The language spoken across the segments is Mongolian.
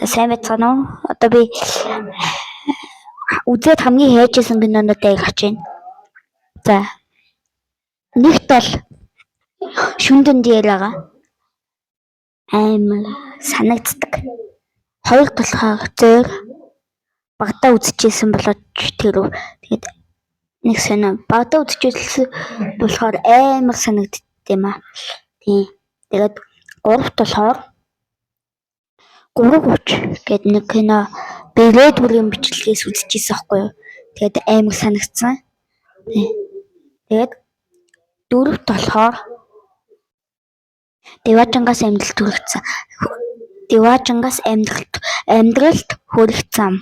Сайн байцгаана уу? Одоо би үзээд хамгийн хайжсэн кинонуудыг харж байна. За. Нэгт бол шүндэн дээр байгаа. Амар санагддаг. Хоёрт болохоор зөөр багтаа үзчихсэн болоод тэр тэгээд нэг сонио багтаа үзчихсэн болохоор амар санагддаг юм аа. Тийм. Тэгээд гуравт болохоор 3:30 гэдэг нэг кино Бэлээд бүрийн бичлэгээс үзчихсэн аахгүй юу. Тэгээд амар санагдсан. Тэгээд дөрөвт болохоор Дэважингаас амьдралд хүрэх. Дэважингаас амьдралд хүрэх зам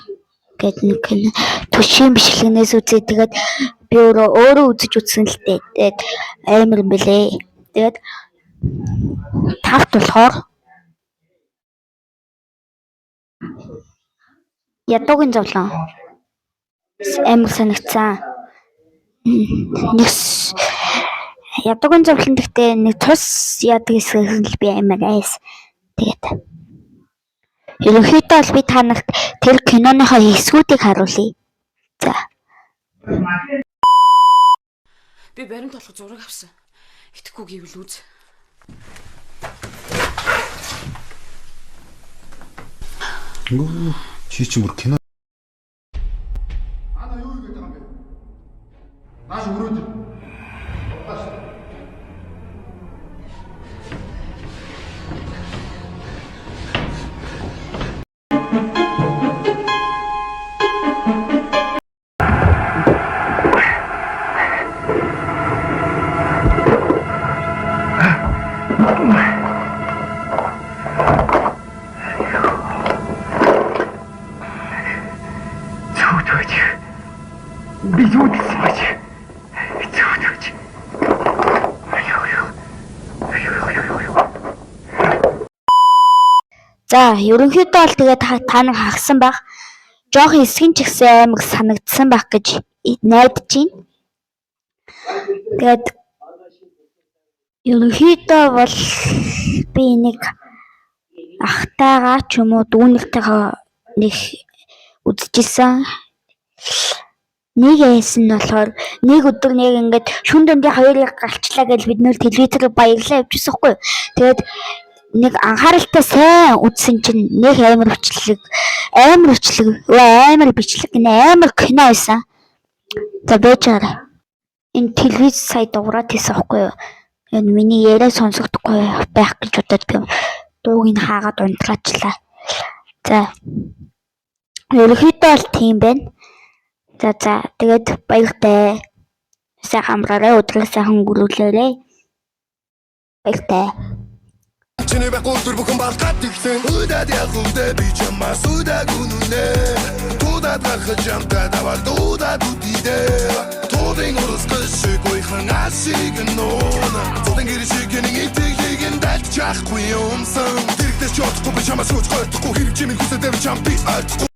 гэдэг нэг кино төшийн бичлэгнээс үзээ. Тэгээд би өөрөө үзэж үзсэн л дээ. Тэгээд амар юм бэлээ. Тэгээд тавт болохоор Ядуугийн зовлон амар санагцсан. Ядуугийн зовлон гэхдээ нэг тус яадаг хэсгээс л би амар айс. Тэгээд ерөнхийдөө бол би та нарт тэр киноныхоо хэсгүүдийг харуулъя. За. Би баримт болох зураг авсан. Итгэхгүй гэвэл үз. Чи ч мөр кино. Ана юу гэдэг юм бэ? Нааш өрөөд. Би юу гэсэн бач? За, ерөнхийдөө бол тэгээд та нар хагсан байх. Жохон эсгэн ч гэсэн амар санагдсан байх гэж найдаж байна. Тэгээд ерөнхийдөө бол би нэг ахтайгаа ч юм уу дүүнэртэйгээ нэг үзчихсэн. Нэг яасан нь болохоор нэг өдөр нэг ингээд шүн дөндийн хоёрыг галчлаа гэж бид нэр телевизээр баярлаа явчихсан хгүй. Тэгээд нэг анхааралтай сайн үзсэн чинь нэг амар бичлэг амар кино байсан. За бэжээр энэ телевиз сая дуурайд хийсэн хгүй юу. Энэ миний яриа сонсогдохгүй байх гэж бодоод би дууг нь хаагаад унтраачлаа. За. Ерөнхийдөө бол тийм байна. За тэгээд баяртай. Сайхан амраарай, өдрөө сайхан өнгөрүүлээрэй. Баяртай. Чиний байхгүй зүр бүхэн балгаад тэгсэн Үдад явахудэ би чамаас үдэг үнүнэ Тудад гарах жамтад авал дудад үдидэ Тудын урус гышиг уйхан асиг нуна Тудын гэршиг гэнийн итгэхийг нь дальж яахгүй юмсан Тэрэгдээс ч отохгүй би чамаас үж гойтохгүй Хэрэг чимийн хүсэдэ би чам би альтахгүй